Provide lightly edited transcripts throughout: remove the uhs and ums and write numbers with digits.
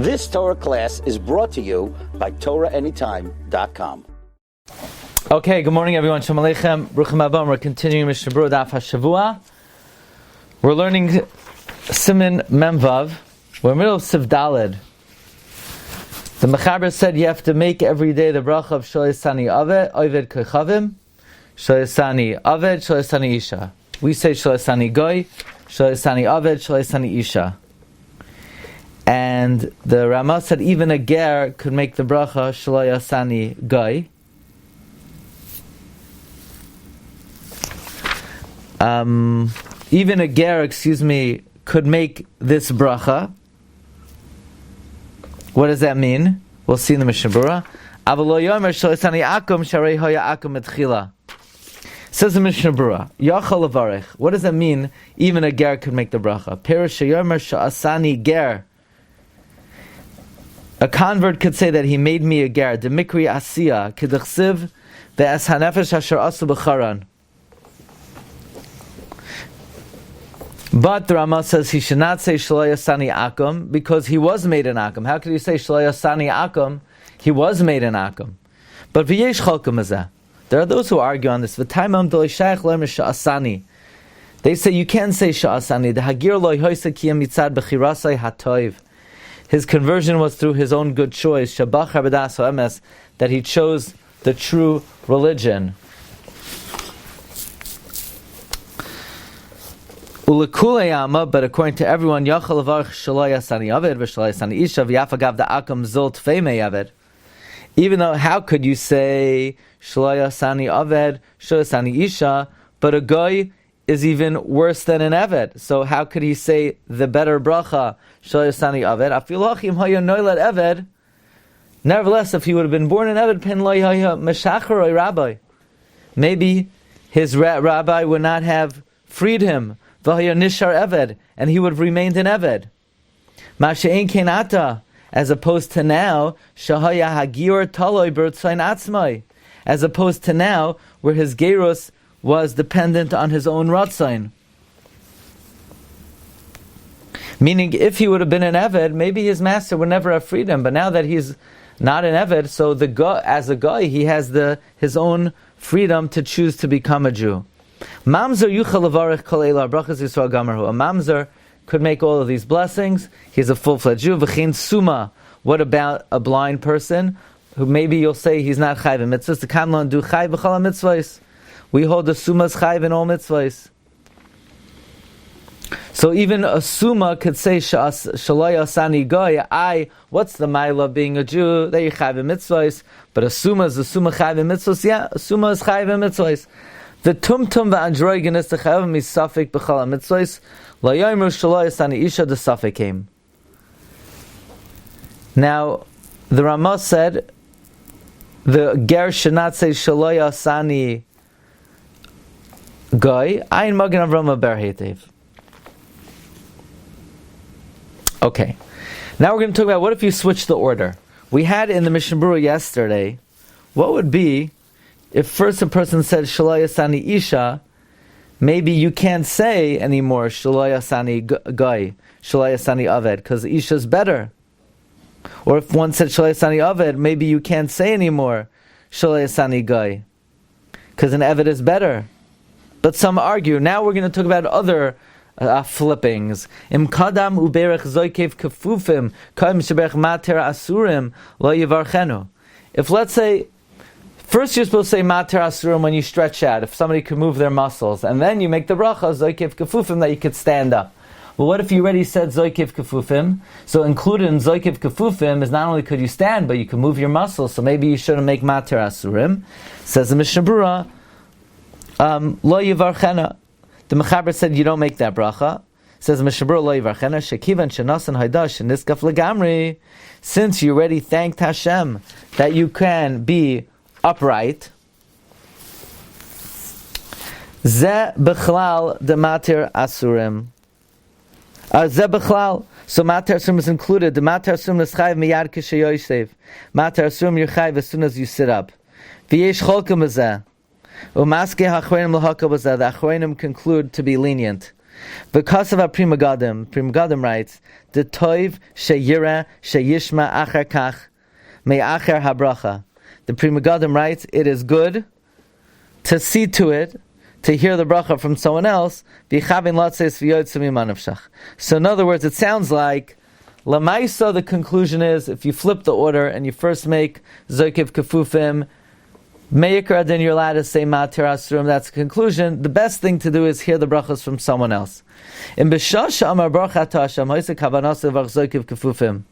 This Torah class is brought to you by TorahAnytime.com. Okay, good morning everyone. Shalom Aleichem. Bruchim Abam. We're continuing Mishna Berura daf Hashavua. We're learning Siman Memvav. We're in the middle of Siv Daled. The Mechaber said you have to make every day the bracha of Shoyasani Aved, Oved Kechavim, Shoyasani Aved, Shoyasani Isha. We say Shoyasani Goy, Shoyasani Aved, Shoyasani Isha. And the Rama said even a ger could make the bracha Shoyasani Goy. Even a ger, could make this bracha. What does that mean? We'll see in the Mishna Berura. Says the Mishna Berura, Yachal Levarech. What does that mean? Even a ger could make the bracha. Perush Yomer Sha'asani ger. A convert could say that he made me a ger. Demikri Asiya Kedachsiv ve'as hanefesh asher asu b'charan. But the Rama says he should not say Shloyasani Akum because he was made an Akum. How could you say Shloyasani Akum? He was made an Akum. But v'yesh chalkum azeh. There are those who argue on this. V'taimam do shayach lo'em sha'asani. They say you can't say sha'asani. The hagir lo hoysa kiyam mitzad b'chirasai hatoiv. His conversion was through his own good choice. Shabachar b'das ha'emes, that he chose the true religion. But according to everyone, Yachal Levarech Shoyasani Aved v'Shoyasani Isha v'Yafagav da'Akam Zol Tfeimei Aved. Even though, how could you say Shoyasani Aved, Shoyasani Isha, but a guy is even worse than an Aved? So how could he say the better bracha Shoyasani Aved? Afilachim haya noilad Aved. Nevertheless, if he would have been born an Aved, pen lo haya Meshachar or Rabbi, maybe his rabbi would not have freed him. Nishar Eved, and he would have remained an Eved. Masha'en Kenata, as opposed to now, Shahaya Hagir Taloi Bertzain Atzmai, as opposed to now, where his gerus was dependent on his own Ratzain. Meaning, if he would have been an Eved, maybe his master would never have freed him. But now that he's not an Eved, so as a guy, he has his own freedom to choose to become a Jew. Mamzer yuchal levarech kol eila brachas Yisrael gamarhu. A mamzer could make all of these blessings. He's a full-fledged Jew. V'chein suma. What about a blind person who maybe you'll say he's not chayv in mitzvahs? The kanlan do chayv b'chol mitzvahs. We hold the suma's chayv in all mitzvahs. So even a suma could say shalayasani goy. What's the mile of being a Jew? That you chayv in mitzvahs. But a suma is chayv in mitzvahs. Yeah, a suma is chayv in mitzvahs. The tumtum va'androigenes the chayav misafik b'chal mitzvahs la yomer shaloyasani isha the safik came. Now, the Ramah said the ger should not say shaloyasani goy. Ayin magen Avraham ber hetev. Okay, now we're going to talk about what if you switch the order. We had in the Mishna Berura yesterday. What would be if first a person said Shoyasani Isha, maybe you can't say anymore Shoyasani Goy, Shoyasani Aved, because Isha is better. Or if one said Shoyasani Aved, maybe you can't say anymore Shoyasani Goy, because an Aved is better. But some argue. Now we're going to talk about other flippings. Im kadam uberech zoikev kefufim kaim sheberech mater asurim lo yivarchenu. If let's say first you're supposed to say mater asurim when you stretch out, if somebody could move their muscles, and then you make the bracha zoikev kefufim that you could stand up. Well, what if you already said zoikev kefufim? So included in zoikev kefufim is not only could you stand, but you can move your muscles. So maybe you shouldn't make mater asurim. Says the Mishna Berura, lo yivarchena. The Mechaber said you don't make that bracha. Says Mishna Berura lo yivarchena shekivan shenasan haydash niskaf legamri. Since you already thanked Hashem that you can be upright. Ze bechlal de mater asurim. Ze bechlal. So mater asurim is included. The mater asurim is chayv miyad kishayoysev. Mater asurim you're chayv as soon as you sit up. V'yesh cholkem b'zeh. Umaske hachronim l'haka b'zeh. The achronim conclude to be lenient. V'kasav Pri Megadim writes, the toiv sheyira sheyishma achar kach me'achar habracha. The Pri Megadim writes, it is good to see to it, to hear the bracha from someone else. So in other words, it sounds like Lamaisa, the conclusion is, if you flip the order and you first make Zokiv Kefufim, Meikar, then you're allowed to say Matir Asurim, that's the conclusion. The best thing to do is hear the brachas from someone else. In B'shasha Amar Baruch Atah Hashem, Hoysek Havanasa Vach Zokiv Kefufim.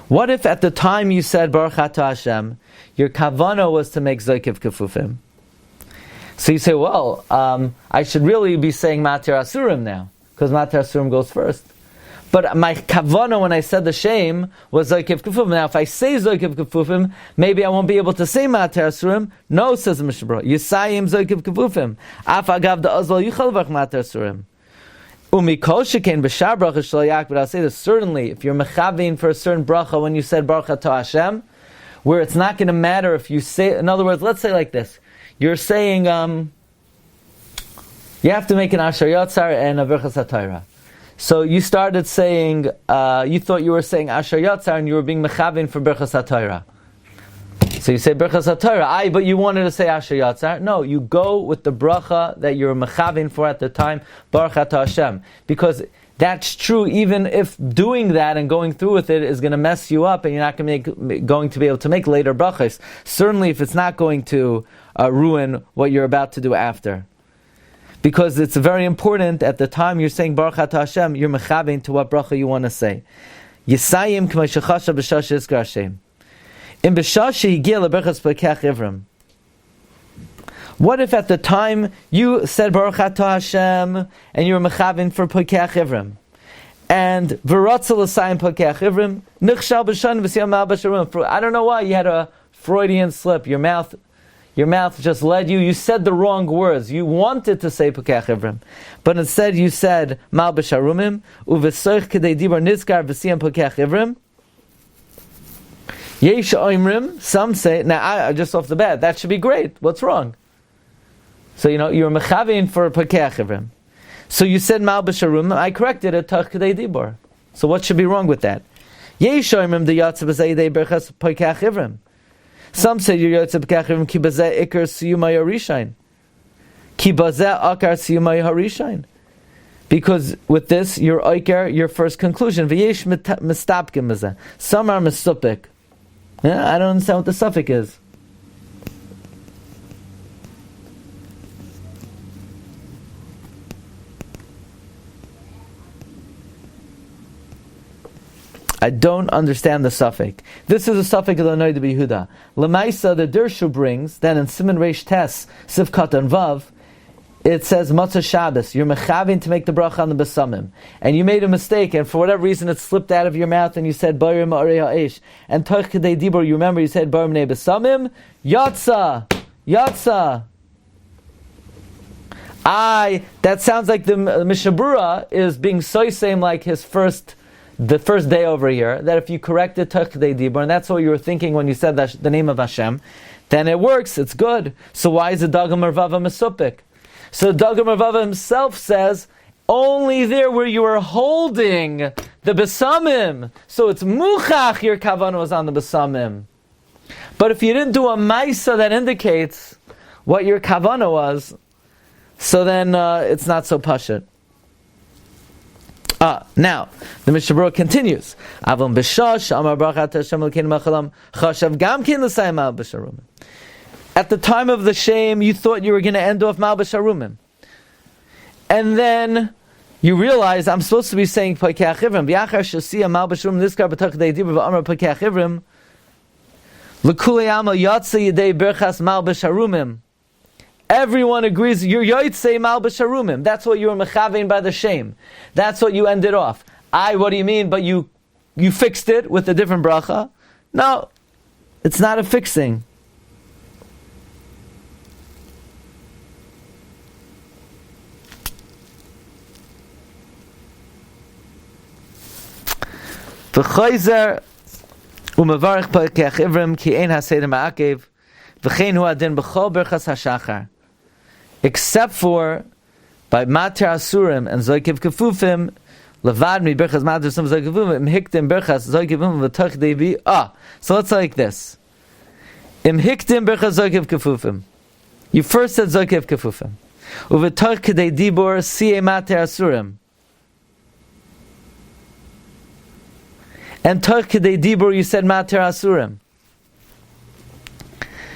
What if at the time you said Baruch Atah Hashem, your kavana was to make Zokiv Kefufim? So you say, well, I should really be saying Matir Asurim now, because Matir Asurim goes first. But my kavana when I said the shame was Zokiv Kefufim. Now if I say Zokiv Kefufim, maybe I won't be able to say Matir Asurim. No, says the Mishna Berura. Yisayim Zokiv Kefufim. Af agav da azal yuchal vach Matir Asurim. Umikol shekain b'shar bracha shalayak. But I'll say this, certainly, if you're mechavin for a certain bracha when you said Baruch Atah Hashem, where it's not going to matter if you say, in other words, let's say like this. You're saying, you have to make an Asher Yatzar and a Birchas HaTorah. So you started saying, you thought you were saying Asher Yatzar and you were being mechavin for Birchas HaTorah. So you say Birchas HaTorah, but you wanted to say Asher Yatzar. No, you go with the bracha that you're mechavin for at the time, Baruch Atah Hashem. Because that's true even if doing that and going through with it is going to mess you up and you're not going to be able to make later brachas. Certainly if it's not going to ruin what you're about to do after. Because it's very important at the time you're saying Baruch Atah Hashem, you're mechavein to what bracha you want to say. Yisayim k'may shechasha b'shasha iskar Hashem. In b'shasha higia leberchas pekach ivrim. What if at the time you said Baruch Atah Hashem and you were mechavein for pekach ivrim, and v'ratzel l'sayim pekach ivrim nichshal b'shan v'siyam mal b'sharim. I don't know why you had a Freudian slip. Your mouth just led you. You said the wrong words. You wanted to say pekach ivrim, but instead you said mal b'sharumim uvesoich kedei dibar nizkar v'siyam pekach ivrim. Yesh oimrim. Some say, now just off the bat, that should be great. What's wrong? So you're mechavein for pekach ivrim. So you said mal b'sharum. I corrected it tach kedei dibor. So what should be wrong with that? Yesh oimrim de yatsa b'zayidei berchas pekach ivrim. Some say you're yatsa pekach ivrim ki b'zeh ikar siyumay harishain. Ki b'zeh akar siyumay harishain. Because with this, your ikar, your first conclusion. V'yesh mistapkim b'zeh. Some are mistupik. I don't understand what the suffix is. I don't understand the suffix. This is a suffix of the Noida B'Yehuda. Lemaisa, the Dirshu brings, then in Siman Reish Tes, Sivkat and Vav, it says Matzah Shabbos. You're mechavin to make the bracha on the besamim, and you made a mistake, and for whatever reason it slipped out of your mouth, and you said Bayir Ma'arei Ha'esh, and Toch Kedei Dibur. You remember you said Bayir Ma'arei Besamim. Yatsa. That sounds like the Mishna Berura is being so same like the first day over here, that if you corrected Toch Kedei Dibur, and that's what you were thinking when you said that, the name of Hashem, then it works. It's good. So why is the Dagam Mervava Mesupik? So Dagam Mervava himself says, only there where you are holding the besamim. So it's muchach, your kavanah was on the besamim. But if you didn't do a maisa that indicates what your kavanah was, so then it's not so pashut. Now, the Mishna Berura continues. Avon b'shash, amar baruch atah Hashem l'kein machalam, chashav gam kin l'sayim al b'sharumim. At the time of the shame, you thought you were going to end off Mal B'Sharumim. And then you realize, I'm supposed to be saying Pekach Ivrim. V'yachar shasiya Mal B'Sharumim niskar b'tach dei dibur v'amar Pekach Ivrim. L'kulei amal yatsa yedei Birchas Mal B'Sharumim. Everyone agrees, you're yotzei Mal B'Sharumim. That's what you were mechavein by the shame. That's what you ended off. What do you mean? But you fixed it with a different bracha? No, it's not a fixing. V'chayzer u'mevarich pekach ivrim ki ein haseder ma'akev v'chein hu adin b'chol berchas hashachar, except for by Mater Asurim and Zoikiv Kefufim, Levad mi Birchas Mater Asurim Zoikiv Kefufim, Im Hiktim Birchas Zoikiv Kefufim V'toch Devi. So it's like this. Im Hiktim Birchas Zoikiv Kefufim. You first said Zoikiv Kefufim. Uv'toch Kedei Dibor Siye Mater Asurim. And Toch Kedei Dibor you said Mater Asurim.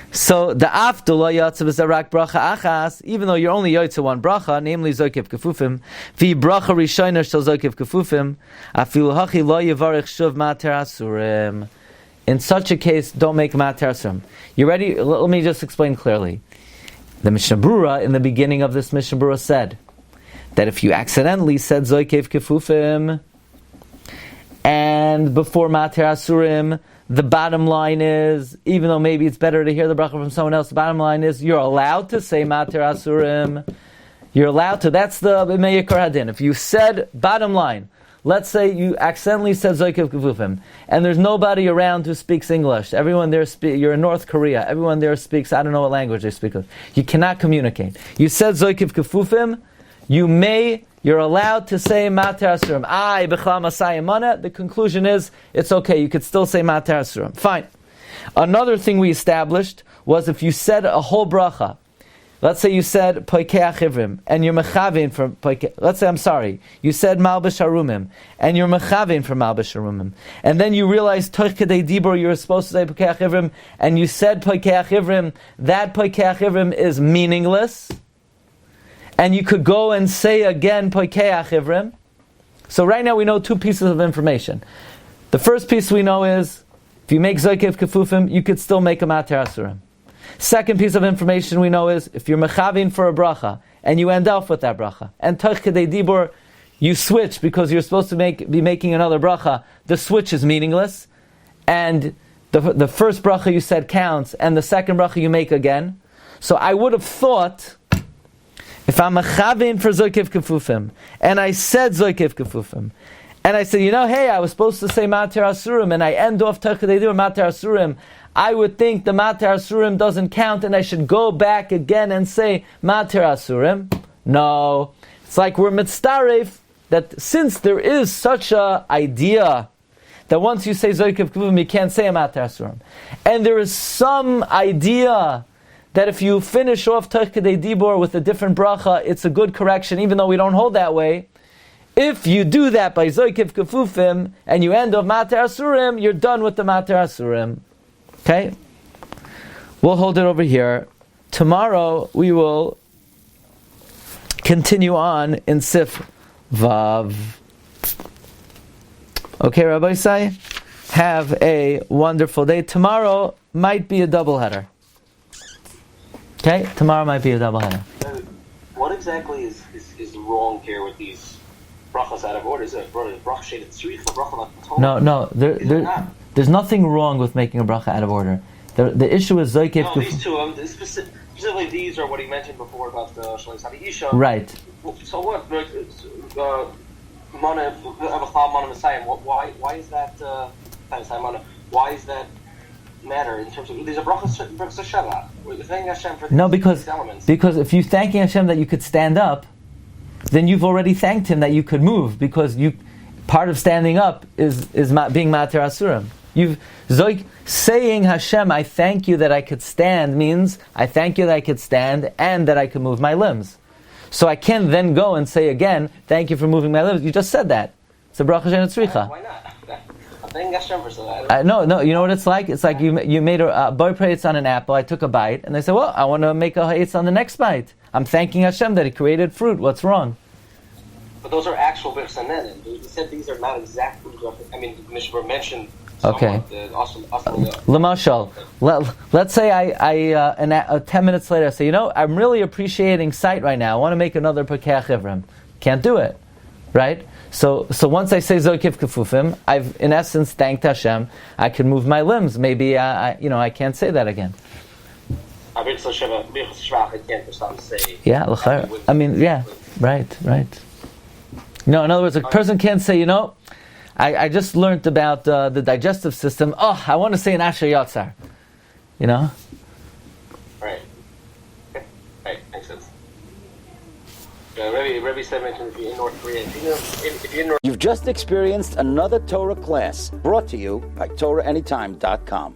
So the Afdullah Yatzav is a rak bracha achas, even though you're only yotze one bracha, namely Zokiv Kefufim, vi bracha rishayna shel Zokiv Kefufim, afilu hachi lo yivarich shuv Mater Asurim. In such a case, don't make Mater Asurim. You ready? Let me just explain clearly. The Mishna Berura in the beginning of this Mishna Berura said that if you accidentally said Zokiv Kefufim and before Mater Asurim, the bottom line is, even though maybe it's better to hear the bracha from someone else, the bottom line is you're allowed to say Mater Asurim. You're allowed to. That's the B'mei Yikar Hadin. If you said, bottom line, let's say you accidentally said Zokiv Kefufim, and there's nobody around who speaks English. Everyone there you're in North Korea. Everyone there speaks, I don't know what language they speak. You cannot communicate. You said Zokiv Kefufim, you're allowed to say Mater Asurim. The conclusion is, it's okay, you could still say Mater Asurim. Fine. Another thing we established was if you said a whole bracha, let's say you said Poikei Achivrim, and you're Mechavin for Poikei, you said Malbish Harumim, and you're Mechavin for Malbish Harumim, and then you realized Toch Kedei Dibor, you were supposed to say Poikei Achivrim, and you said Poikei Achivrim, that Poikei Achivrim is meaningless, and you could go and say again Poikei Achivrim. So right now we know two pieces of information. The first piece we know is, if you make Zokiv Kefufim, you could still make a Mater Asurim. Second piece of information we know is, if you're Mechavin for a bracha, and you end up with that bracha, and Toch Kedei Dibor, you switch because you're supposed to be making another bracha, the switch is meaningless, and the first bracha you said counts, and the second bracha you make again. So I would have thought, if I'm Mechavin for Zokiv Kefufim, and I said Zokiv Kefufim, and I said, hey, I was supposed to say Mater Asurim, and I end off Toch Kedei Dibor Mater Asurim, I would think the Mater Asurim doesn't count, and I should go back again and say Mater Asurim. No. It's like we're mitzaref, that since there is such a idea that once you say Zokiv Kefufim, you can't say a Mater Asurim, and there is some idea that if you finish off Toch Kedei Dibor with a different bracha, it's a good correction, even though we don't hold that way. If you do that by Zokiv Kefufim, and you end off Mater Asurim, you're done with the Mater Asurim. Okay? We'll hold it over here. Tomorrow we will continue on in Sif Vav. Okay, Rabbi Isai? Have a wonderful day. Tomorrow might be a doubleheader. Okay? Tomorrow might be a doubleheader. What exactly is wrong here with these brachas out of order? Is it bracha shaded tzricha, bracha latol? No. There's nothing wrong with making a bracha out of order. The issue is Zokiv Kefufim. No, these two, specifically these are what he mentioned before about the Shalei Sadi Isha. Right. So what? Why is that? Why is that matter in terms of these are brachas Shabbat? We're thanking Hashem for these elements. Because if you're thanking Hashem that you could stand up, then you've already thanked Him that you could move, because part of standing up is being Mater Asurim. Saying Hashem, I thank you that I could stand, means I thank you that I could stand and that I could move my limbs. So I can't then go and say again, thank you for moving my limbs. You just said that. It's a bracha she'en tzricha. Why not? I'm thanking Hashem for that. No, you know what it's like? It's like you made a boy prates on an apple, I took a bite, and they said, well, I want to make a ha'etz on the next bite. I'm thanking Hashem that He created fruit. What's wrong? But those are actual birchas. You said these are not exact fruit. I mean, the Mishna mentioned. Okay. Lamashal, let's say I 10 minutes later I say, I'm really appreciating sight right now. I want to make another Poikei Achivrim. Can't do it, right? So once I say Zokiv Kefufim, I've in essence thanked Hashem. I can move my limbs. Maybe I can't say that again. Yeah, I mean, yeah, right. No, in other words, a person can't say, I just learned about the digestive system. Oh, I want to say an Asher Yatzar. Right. Okay. Right, makes sense. Maybe said mentioned if you're in North Korea. If you're in North You've just experienced another Torah class brought to you by TorahAnytime.com.